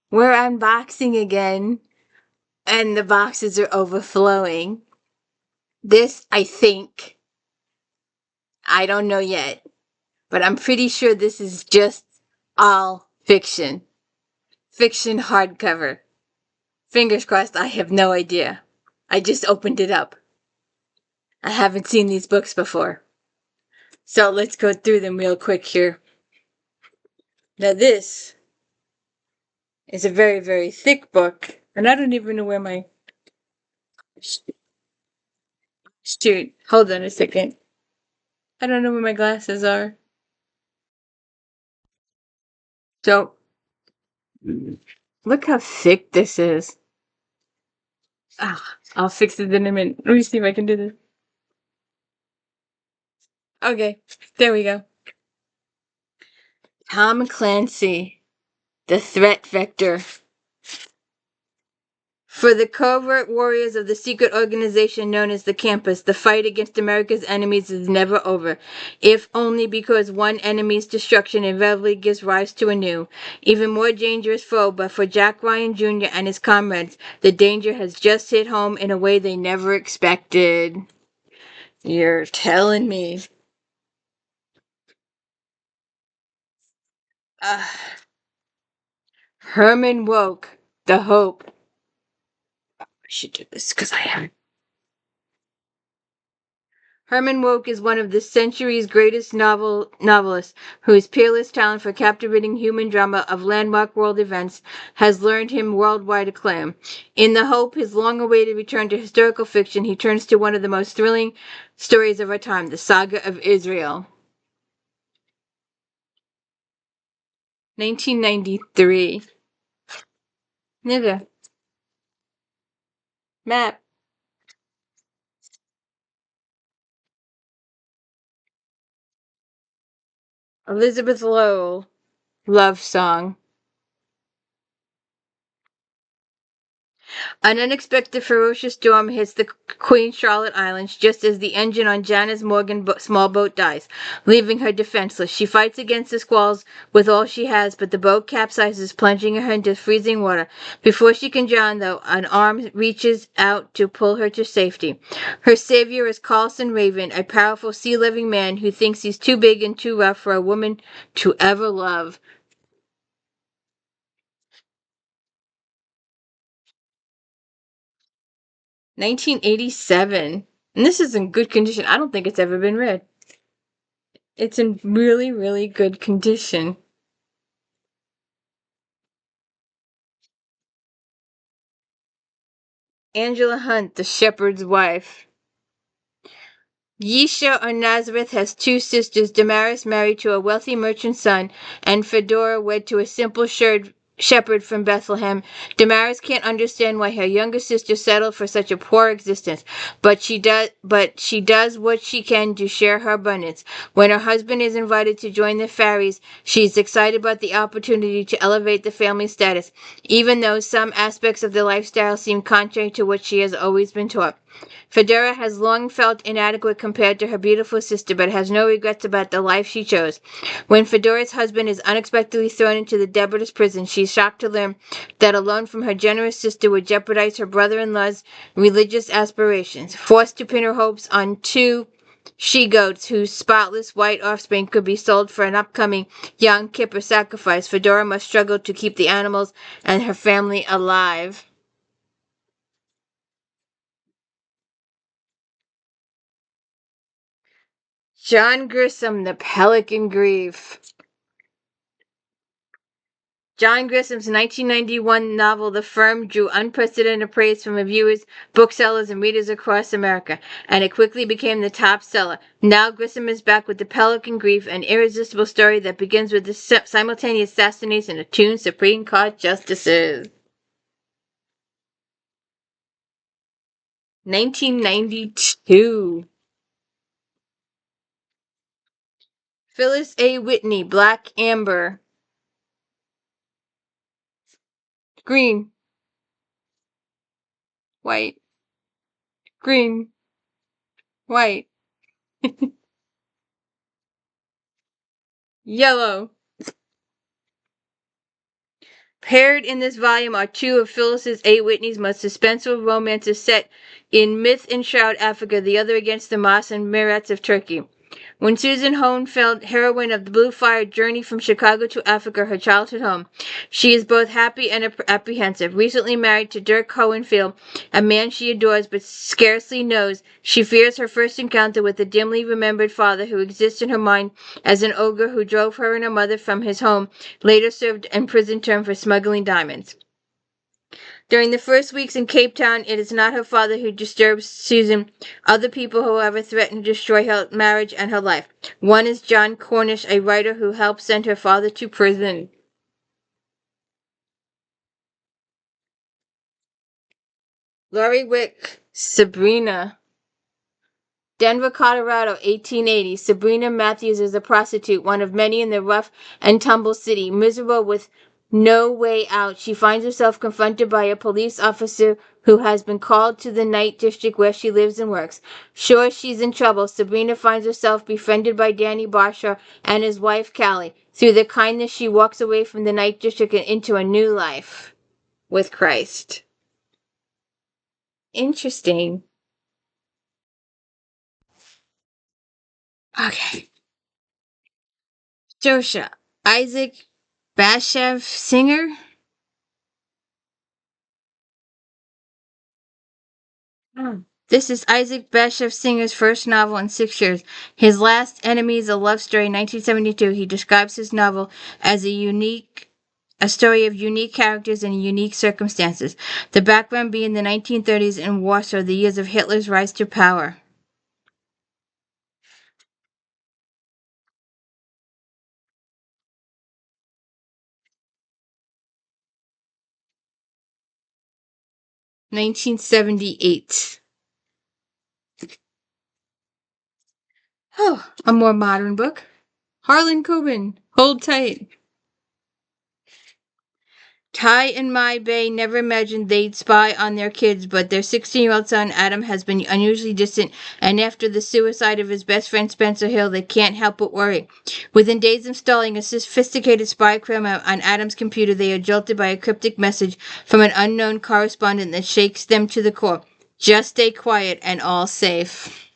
We're unboxing again, and the boxes are overflowing. This, I don't know yet, but I'm pretty sure this is just all fiction. Fiction hardcover. Fingers crossed, I have no idea. I just opened it up. I haven't seen these books before. So let's go through them real quick here. Now, this is a very, very thick book, and I don't even know where my. Shoot, hold on a second. I don't know where my glasses are. So, look how thick this is. Ah, I'll fix it in a minute. Let me see if I can do this. Okay, there we go. Tom Clancy, the threat vector. For the covert warriors of the secret organization known as the Campus, the fight against America's enemies is never over, if only because one enemy's destruction inevitably gives rise to a new, even more dangerous foe. But for Jack Ryan Jr. and his comrades, the danger has just hit home in a way they never expected. You're telling me. Herman WOUK, The Hope. I should do this because I have. Herman WOUK is one of the century's greatest novelists, whose peerless talent for captivating human drama of landmark world events has earned him worldwide acclaim. In The Hope, his long-awaited return to historical fiction, he turns to one of the most thrilling stories of our time, the Saga of Israel. 1993. Nigga. Map. Elizabeth Lowell. Love song. An unexpected ferocious storm hits the Queen Charlotte Islands just as the engine on Janice Morgan's small boat dies, leaving her defenseless. She fights against the squalls with all she has, but the boat capsizes, plunging her into freezing water. Before she can drown, though, an arm reaches out to pull her to safety. Her savior is Carlson Raven, a powerful sea-living man who thinks he's too big and too rough for a woman to ever love. 1987. And this is in good condition. I don't think it's ever been read. It's in really, really good condition. Angela Hunt, The Shepherd's Wife. Yisha or Nazareth has two sisters, Damaris married to a wealthy merchant son, and Fedora wed to a simple shepherd from Bethlehem. Damaris can't understand why her younger sister settled for such a poor existence, but she does what she can to share her abundance. When her husband is invited to join the Faeries, she's excited about the opportunity to elevate the family status, even though some aspects of the lifestyle seem contrary to what she has always been taught. Fedora has long felt inadequate compared to her beautiful sister, but has no regrets about the life she chose. When Fedora's husband is unexpectedly thrown into the Deborah's prison, she's shocked to learn that a loan from her generous sister would jeopardize her brother-in-law's religious aspirations. Forced to pin her hopes on two she-goats whose spotless white offspring could be sold for an upcoming Yom Kippur sacrifice, Fedora must struggle to keep the animals and her family alive. John Grisham, The Pelican Grief. John Grisham's 1991 novel The Firm drew unprecedented praise from reviewers, booksellers, and readers across America, and it quickly became the top seller. Now Grisham is back with The Pelican Grief, an irresistible story that begins with the simultaneous assassination of two Supreme Court justices. 1992. Phyllis A. Whitney, Black Amber. Green. White. Green. White. Yellow. Paired in this volume are two of Phyllis's A. Whitney's most suspenseful romances set in myth-enshrouded Africa, the other against the moss and mirets of Turkey. When Susan Hohenfeld, heroine of the Blue Fire, journey from Chicago to Africa, her childhood home, she is both happy and apprehensive. Recently married to Dirk Hohenfeld, a man she adores but scarcely knows, she fears her first encounter with the dimly remembered father who exists in her mind as an ogre who drove her and her mother from his home, later served in prison term for smuggling diamonds. During the first weeks in Cape Town, it is not her father who disturbs Susan. Other people, however, threaten to destroy her marriage and her life. One is John Cornish, a writer who helped send her father to prison. Laurie Wick, Sabrina. Denver, Colorado, 1880. Sabrina Matthews is a prostitute, one of many in the rough and tumble city. Miserable with no way out, she finds herself confronted by a police officer who has been called to the night district where she lives and works. Sure she's in trouble, Sabrina finds herself befriended by Danny Barshaw and his wife Callie. Through their kindness, she walks away from the night district and into a new life with Christ. Interesting. Okay. Josha, Isaac Bashev Singer. This is Isaac Bashev Singer's first novel in 6 years. His last enemy is a love story in 1972. He describes his novel as a story of unique characters and unique circumstances. The background being the 1930s in Warsaw, the years of Hitler's rise to power. (1978). Oh, a more modern book. Harlan Coben, Hold Tight. Ty and Mai Bay never imagined they'd spy on their kids, but their 16-year-old son Adam has been unusually distant, and after the suicide of his best friend Spencer Hill, they can't help but worry. Within days of installing a sophisticated spy program on Adam's computer, they are jolted by a cryptic message from an unknown correspondent that shakes them to the core. Just stay quiet and all safe.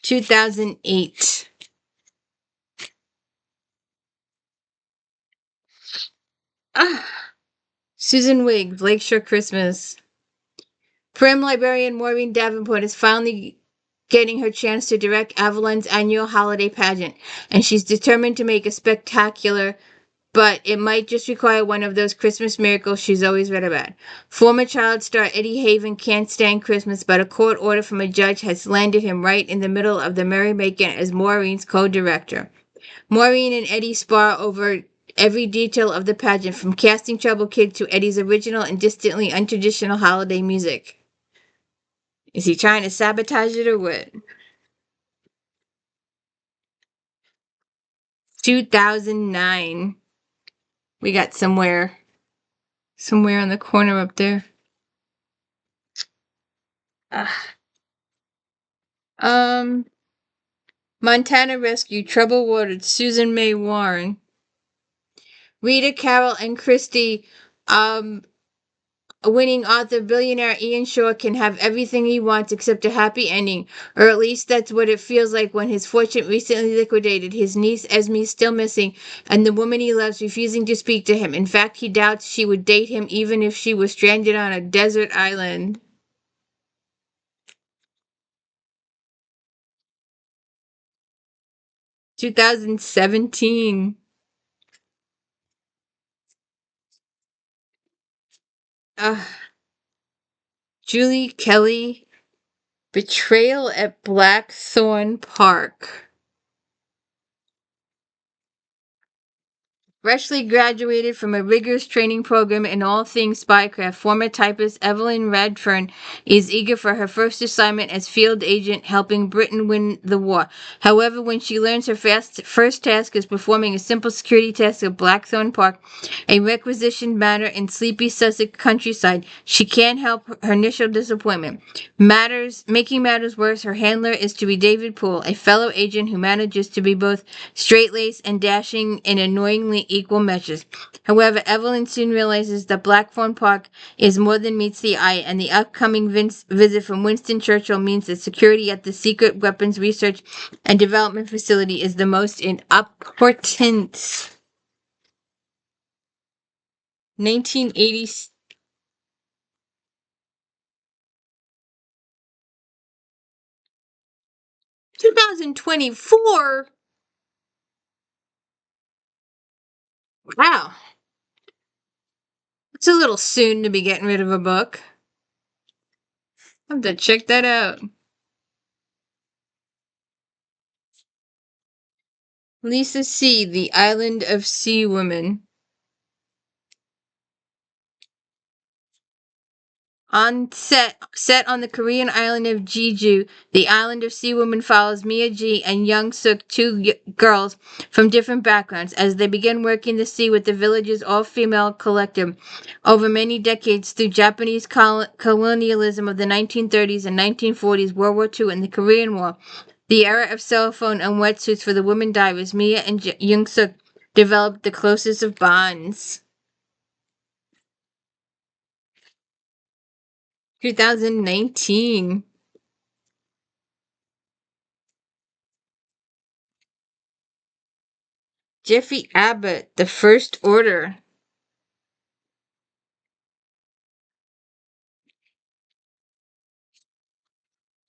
2008. Susan Wiggs, Lakeshore Christmas. Prim librarian Maureen Davenport is finally getting her chance to direct Avalon's annual holiday pageant, and she's determined to make it spectacular, but it might just require one of those Christmas miracles she's always read about. Former child star Eddie Haven can't stand Christmas, but a court order from a judge has landed him right in the middle of the merrymaking as Maureen's co-director. Maureen and Eddie spar over every detail of the pageant, from casting Trouble Kid to Eddie's original and distantly untraditional holiday music. Is he trying to sabotage it or what? 2009. We got somewhere on the corner up there. Montana Rescue, Trouble Watered, Susan May Warren. Rita, Carol, and Christy, winning author billionaire Ian Shore can have everything he wants except a happy ending, or at least that's what it feels like when his fortune recently liquidated, his niece Esme still missing, and the woman he loves refusing to speak to him. In fact, he doubts she would date him even if she was stranded on a desert island. (2017). Julie Kelly, Betrayal at Blackthorn Park. Freshly graduated from a rigorous training program in all things spycraft, former typist Evelyn Radfern is eager for her first assignment as field agent helping Britain win the war. However, when she learns her first task is performing a simple security task at Blackthorn Park, a requisitioned matter in sleepy Sussex countryside, she can't help her initial disappointment. Making matters worse, her handler is to be David Poole, a fellow agent who manages to be both straight-laced and dashing in annoyingly equal measures. However, Evelyn soon realizes that Blackthorn Park is more than meets the eye, and the upcoming visit from Winston Churchill means that security at the secret weapons research and development facility is the most important. 1980. 2024? Wow. It's a little soon to be getting rid of a book. I have to check that out. Lisa C., The Island of Sea Women. Set on the Korean island of Jeju, The Island of Sea Women follows Mia Ji and Young Suk, two girls from different backgrounds, as they begin working the sea with the village's all-female collective over many decades through Japanese colonialism of the 1930s and 1940s, World War II, and the Korean War. The era of cell phone and wetsuits for the women divers, Mia and Young Suk developed the closest of bonds. 2019. Jeffrey Abbott, The First Order.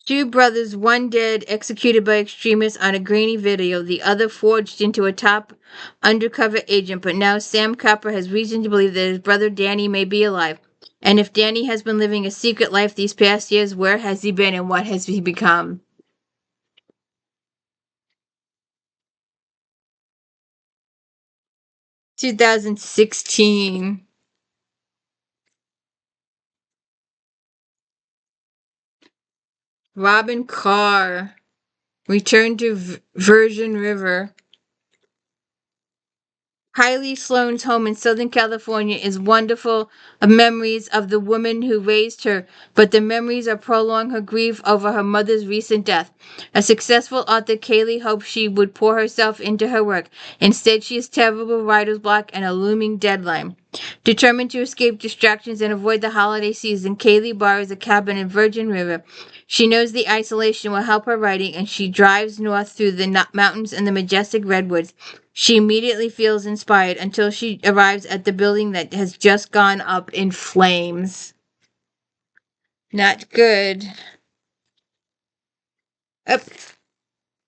Two brothers, one dead, executed by extremists on a grainy video, the other forged into a top undercover agent. But now Sam Copper has reason to believe that his brother Danny may be alive. And if Danny has been living a secret life these past years, where has he been and what has he become? 2016. Robin Carr, Return to Virgin River. Kylie Sloan's home in Southern California is wonderful of memories of the woman who raised her, but the memories are prolong her grief over her mother's recent death. A successful author, Kaylee hoped she would pour herself into her work. Instead, she has terrible writer's block and a looming deadline. Determined to escape distractions and avoid the holiday season, Kaylee borrows a cabin in Virgin River. She knows the isolation will help her writing, and she drives north through the mountains and the majestic redwoods. She immediately feels inspired until she arrives at the building that has just gone up in flames. Not good. Up.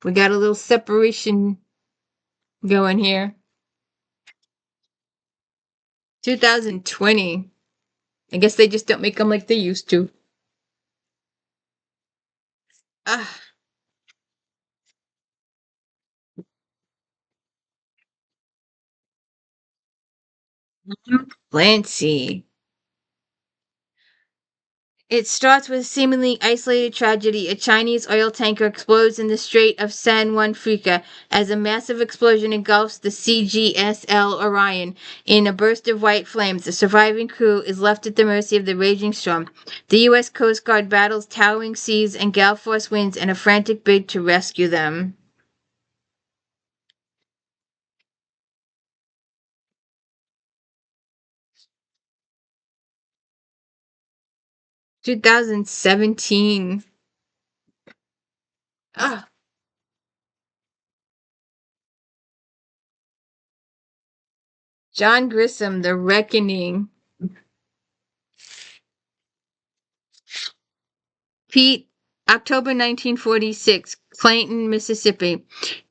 We got a little separation going here. 2020. I guess they just don't make them like they used to. Ah. CLANCY. It starts with a seemingly isolated tragedy. A Chinese oil tanker explodes in the Strait of San Juan Frica as a massive explosion engulfs the CGSL Orion in a burst of white flames. The surviving crew is left at the mercy of the raging storm. The U.S. Coast Guard battles towering seas and gale force winds in a frantic bid to rescue them. (2017) Ah. John Grisham, The Reckoning. Pete, October 1946. Clayton, Mississippi.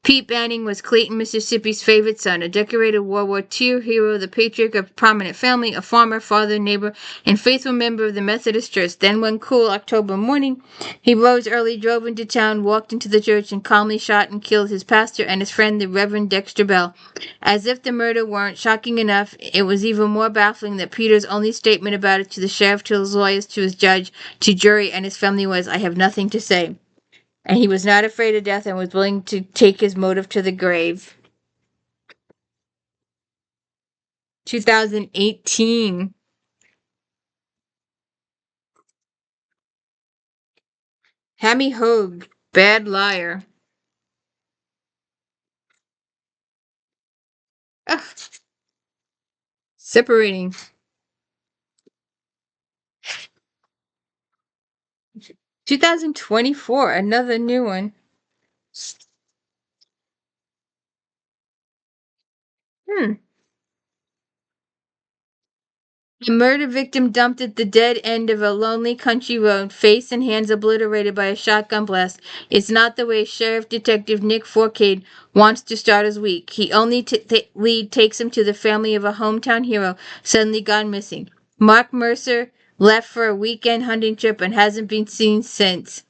Pete Banning was Clayton, Mississippi's favorite son, a decorated World War II hero, the patriarch of a prominent family, a farmer, father, neighbor, and faithful member of the Methodist Church. Then one cool October morning, he rose early, drove into town, walked into the church, and calmly shot and killed his pastor and his friend, the Reverend Dexter Bell. As if the murder weren't shocking enough, it was even more baffling that Peter's only statement about it to the sheriff, to his lawyers, to his judge, to jury, and his family was, "I have nothing to say." And he was not afraid of death and was willing to take his motive to the grave. 2018. Hammy Hoag, Bad Liar. Ugh. Separating. 2024, another new one. A murder victim dumped at the dead end of a lonely country road, face and hands obliterated by a shotgun blast. It's not the way Sheriff Detective Nick Forcade wants to start his week. He only lead takes him to the family of a hometown hero suddenly gone missing. Mark Mercer left for a weekend hunting trip and hasn't been seen since.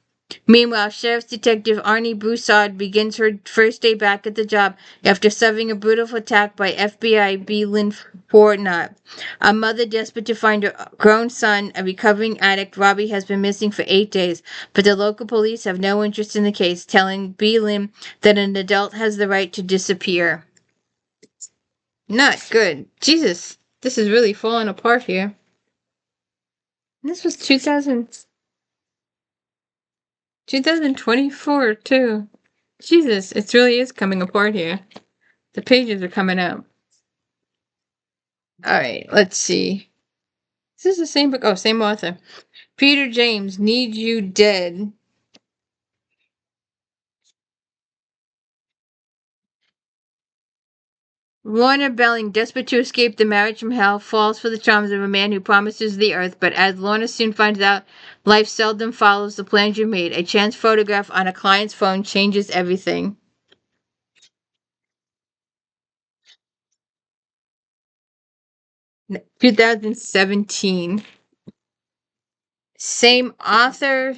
Meanwhile, Sheriff's Detective Arnie Broussard begins her first day back at the job after suffering a brutal attack by FBI B. Lynn Fortnott. A mother desperate to find her grown son, a recovering addict, Robbie, has been missing for 8 days, but the local police have no interest in the case, telling B. Lynn that an adult has the right to disappear. Not good. Jesus, this is really falling apart here. This was 2024 too. Jesus, it really is coming apart here. The pages are coming out. Alright, let's see. Is this the same book? Oh, same author. Peter James, Need You Dead. Lorna Belling, desperate to escape the marriage from hell, falls for the charms of a man who promises the earth, but as Lorna soon finds out, life seldom follows the plans you made. A chance photograph on a client's phone changes everything. N- 2017. Same author.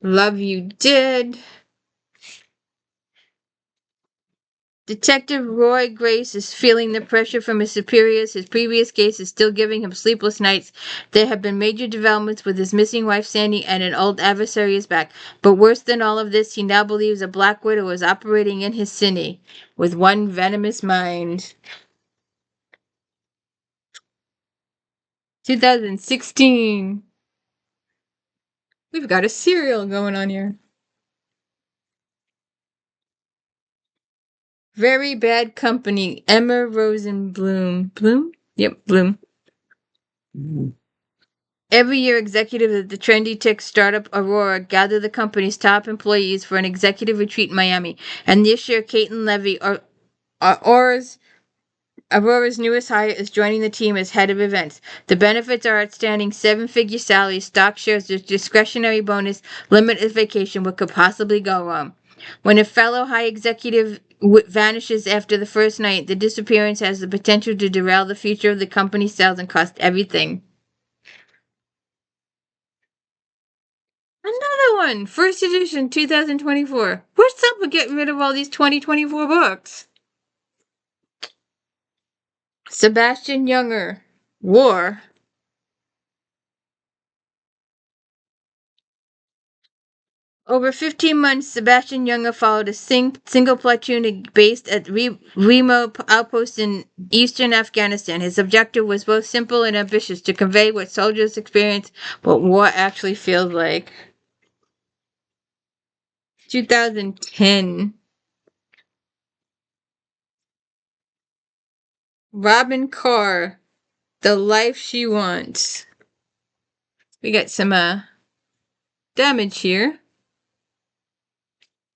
Love You Did. Detective Roy Grace is feeling the pressure from his superiors. His previous case is still giving him sleepless nights. There have been major developments with his missing wife Sandy, and an old adversary is back. But worse than all of this, he now believes a Black Widow is operating in his city with one venomous mind. 2016. We've got a serial going on here. Very Bad Company, Emma Rosenblum. Bloom? Yep, Bloom. Every year, executives at the trendy tech startup Aurora gather the company's top employees for an executive retreat in Miami. And this year, Caitlin Levy, Aurora's newest hire, is joining the team as head of events. The benefits are outstanding: seven-figure salaries, stock shares, discretionary bonus, limited vacation. What could possibly go wrong? When a fellow high executive vanishes after the first night, the disappearance has the potential to derail the future of the company's sales and cost everything. Another one! First edition, 2024. What's up with getting rid of all these 2024 books? Sebastian Junger, War. Over 15 months, Sebastian Junger followed a single platoon based at Remo outpost in eastern Afghanistan. His objective was both simple and ambitious: to convey what soldiers experience, what war actually feels like. 2010. Robin Carr, The Life She Wants. We got some damage here.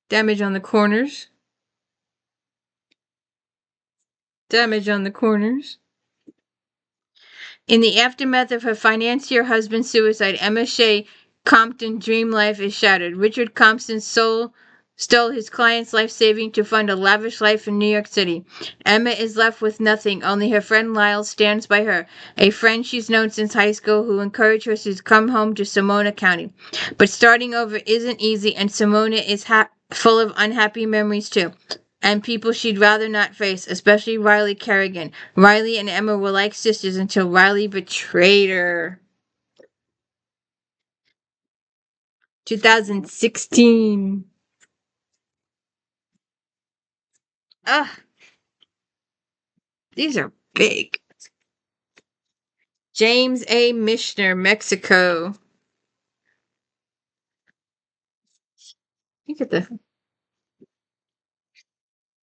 Damage on the corners. Damage on the corners. In the aftermath of her financier husband's suicide, Emma Shea Compton's dream life is shattered. Richard Compton's stole his client's life savings to fund a lavish life in New York City. Emma is left with nothing, only her friend Lyle stands by her, a friend she's known since high school who encouraged her to come home to Sonoma County. But starting over isn't easy, and Sonoma is full of unhappy memories too. And people she'd rather not face, especially Riley Kerrigan. Riley and Emma were like sisters until Riley betrayed her. 2016. Ugh, these are big. James A. Michener, Mexico. Look at the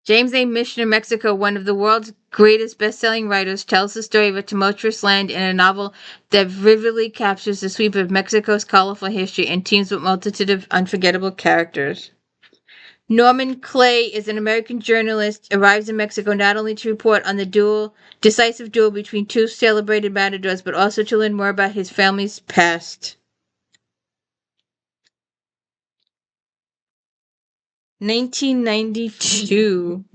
James A. Michener, Mexico, one of the world's greatest best-selling writers, tells the story of a tumultuous land in a novel that vividly captures the sweep of Mexico's colorful history and teems with multitude of unforgettable characters. Norman Clay is an American journalist, arrives in Mexico not only to report on the decisive duel between two celebrated matadors, but also to learn more about his family's past. 1992.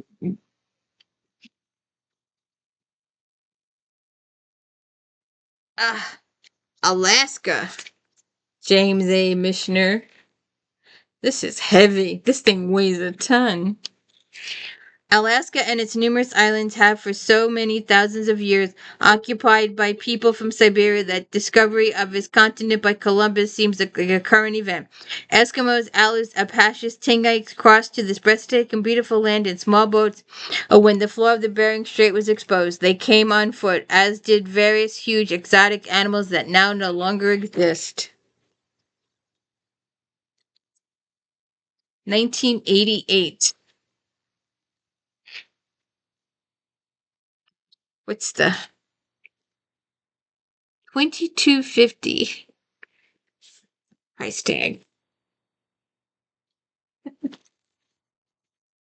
Alaska. James A. Michener. This is heavy. This thing weighs a ton. Alaska and its numerous islands have for so many thousands of years occupied by people from Siberia that discovery of this continent by Columbus seems like a current event. Eskimos, Alus, Apaches, Tingites crossed to this breathtaking, beautiful land in small boats, or when the floor of the Bering Strait was exposed. They came on foot, as did various huge exotic animals that now no longer exist. 1988. What's the 2250 price tag?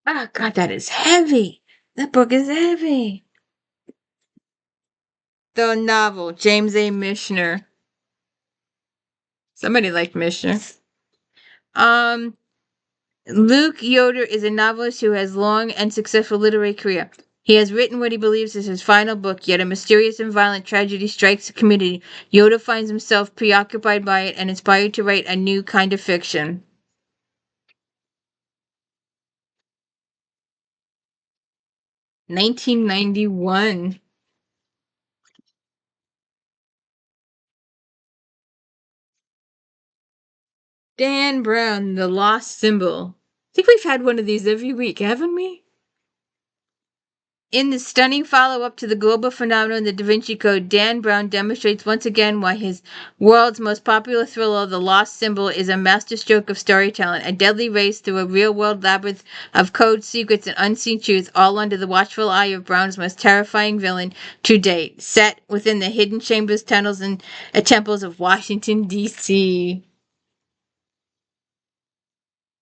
Oh God, that is heavy. That book is heavy. The novel, James A. Michener. Somebody liked Michener. Luke Yoder is a novelist who has long and successful literary career. He has written what he believes is his final book, yet a mysterious and violent tragedy strikes the community. Yoder finds himself preoccupied by it and inspired to write a new kind of fiction. 1991. Dan Brown, The Lost Symbol. I think we've had one of these every week, haven't we? In the stunning follow-up to the global phenomenon The Da Vinci Code, Dan Brown demonstrates once again why his world's most popular thriller, The Lost Symbol, is a masterstroke of storytelling, a deadly race through a real-world labyrinth of codes, secrets, and unseen truths, all under the watchful eye of Brown's most terrifying villain to date, set within the hidden chambers, tunnels, and temples of Washington, D.C.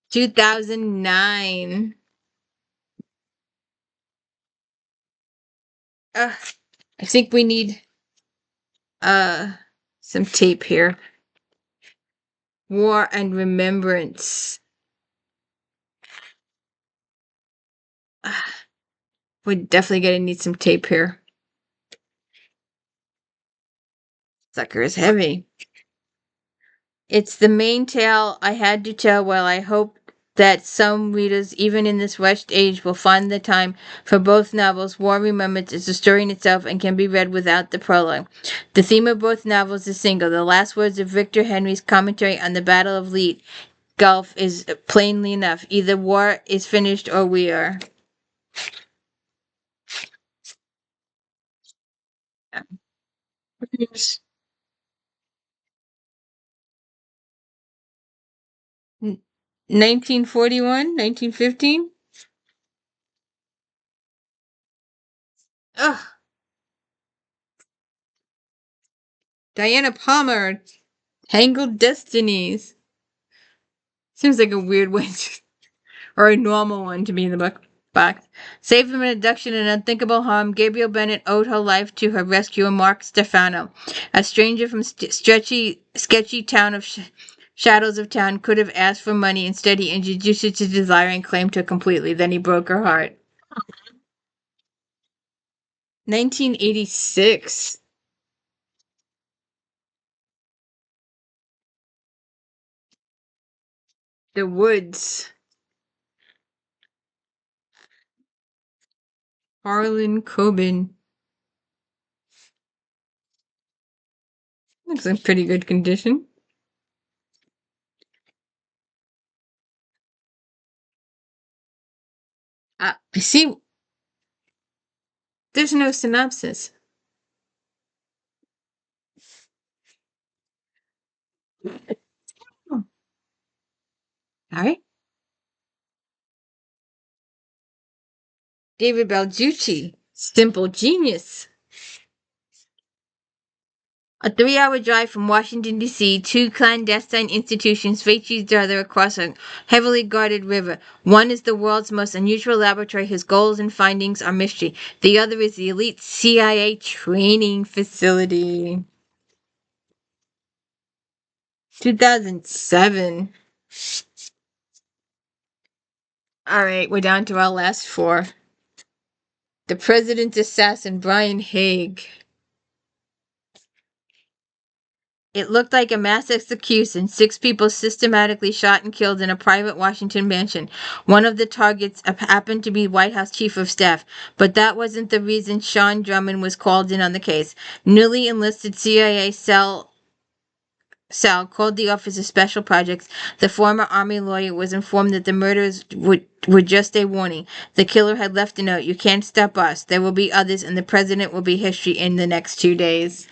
2009. I think we need some tape here. War and Remembrance. We're definitely gonna need some tape here. Sucker is heavy. It's the main tale I had to tell. While I hope that some readers, even in this rushed age, will find the time for both novels. War Remembrance is a story in itself and can be read without the prologue. The theme of both novels is single. The last words of Victor Henry's commentary on the Battle of Leyte Gulf is plainly enough. Either war is finished or we are. Oops. 1941, 1915. Ugh. Diana Palmer, Tangled Destinies. Seems like a weird one, or a normal one to be in the book box. Saved from an abduction and unthinkable harm, Gabrielle Bennett owed her life to her rescuer, Mark Stefano, a stranger from sketchy town of shadows of town, could have asked for money. Instead, he introduced her to desire and claimed her completely. Then he broke her heart. 1986. The Woods. Harlan Coben. Looks in pretty good condition. See, there's no synopsis. All right. David Balducci. Simple Genius. A 3-hour drive from Washington, D.C., two clandestine institutions face each other across a heavily guarded river. One is the world's most unusual laboratory whose goals and findings are mystery. The other is the elite CIA training facility. 2007. All right, we're down to our last four. The President's Assassin, Brian Haig. It looked like a mass execution. 6 people systematically shot and killed in a private Washington mansion. One of the targets happened to be White House Chief of Staff, but that wasn't the reason Sean Drummond was called in on the case. Newly enlisted CIA Sal called the Office of Special Projects. The former Army lawyer was informed that the murders were just a warning. The killer had left a note: "You can't stop us. There will be others, and the president will be history in the next 2 days."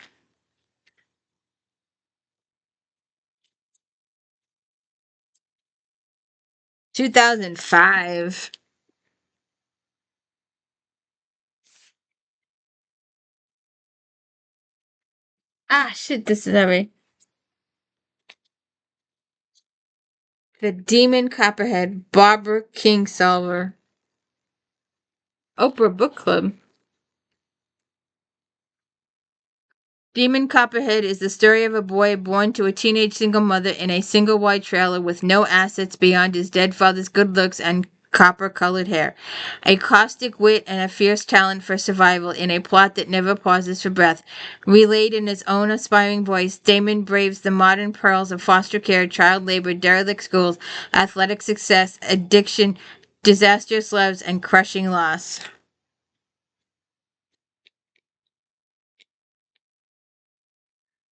2005. Ah, shit, this is every. The Demon Copperhead, Barbara Kingsolver. Oprah Book Club. Demon Copperhead is the story of a boy born to a teenage single mother in a single wide trailer with no assets beyond his dead father's good looks and copper-colored hair. A caustic wit and a fierce talent for survival in a plot that never pauses for breath. Relayed in his own aspiring voice, Damon braves the modern perils of foster care, child labor, derelict schools, athletic success, addiction, disastrous loves, and crushing loss.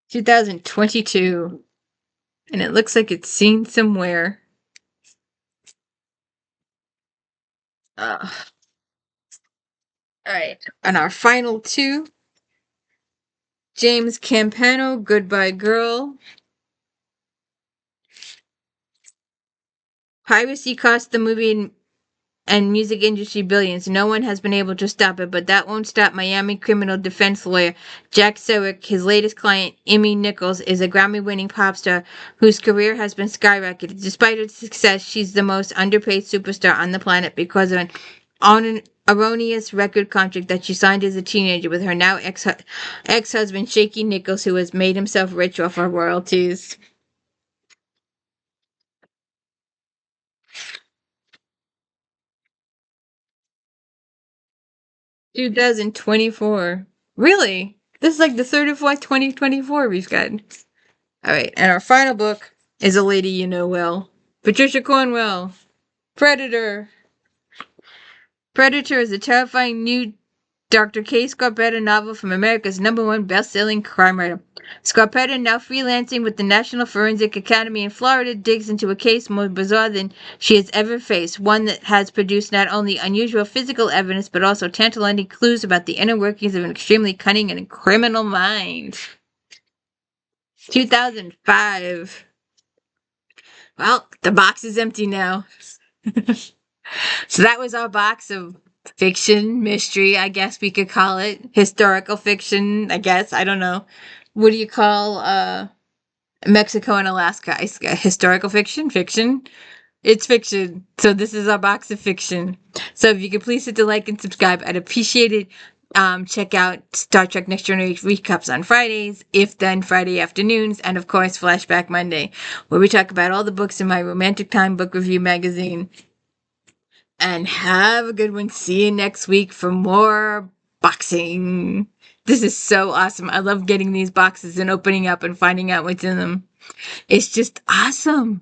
2022. And it looks like it's seen somewhere. All right. And our final two. James Campano, Goodbye Girl. Piracy cost the movie and music industry billions. No one has been able to stop it, but that won't stop Miami criminal defense lawyer Jack Sewick. His latest client, Emmy Nichols, is a Grammy-winning pop star whose career has been skyrocketed. Despite her success, she's the most underpaid superstar on the planet because of an erroneous record contract that she signed as a teenager with her now ex-husband, Shaky Nichols, who has made himself rich off her royalties. 2024. Really? This is like the third or fourth 2024 we've gotten. All right, and our final book is a lady you know well, Patricia Cornwell. Predator. Predator is a terrifying new Dr. K. Scarpetta novel from America's #1 best-selling crime writer. Scarpetta, now freelancing with the National Forensic Academy in Florida, digs into a case more bizarre than she has ever faced, one that has produced not only unusual physical evidence but also tantalizing clues about the inner workings of an extremely cunning and criminal mind. 2005. Well, the box is empty now. So that was our box of fiction, mystery, I guess we could call it. Historical fiction, I guess. I don't know. What do you call Mexico and Alaska? Historical fiction? Fiction? It's fiction. So this is our box of fiction. So if you could please hit the like and subscribe, I'd appreciate it. Check out Star Trek Next Generation recaps on Fridays, If Then Friday afternoons, and of course Flashback Monday, where we talk about all the books in my Romantic Time book review magazine. And have a good one. See you next week for more boxing. This is so awesome. I love getting these boxes and opening up and finding out what's in them. It's just awesome.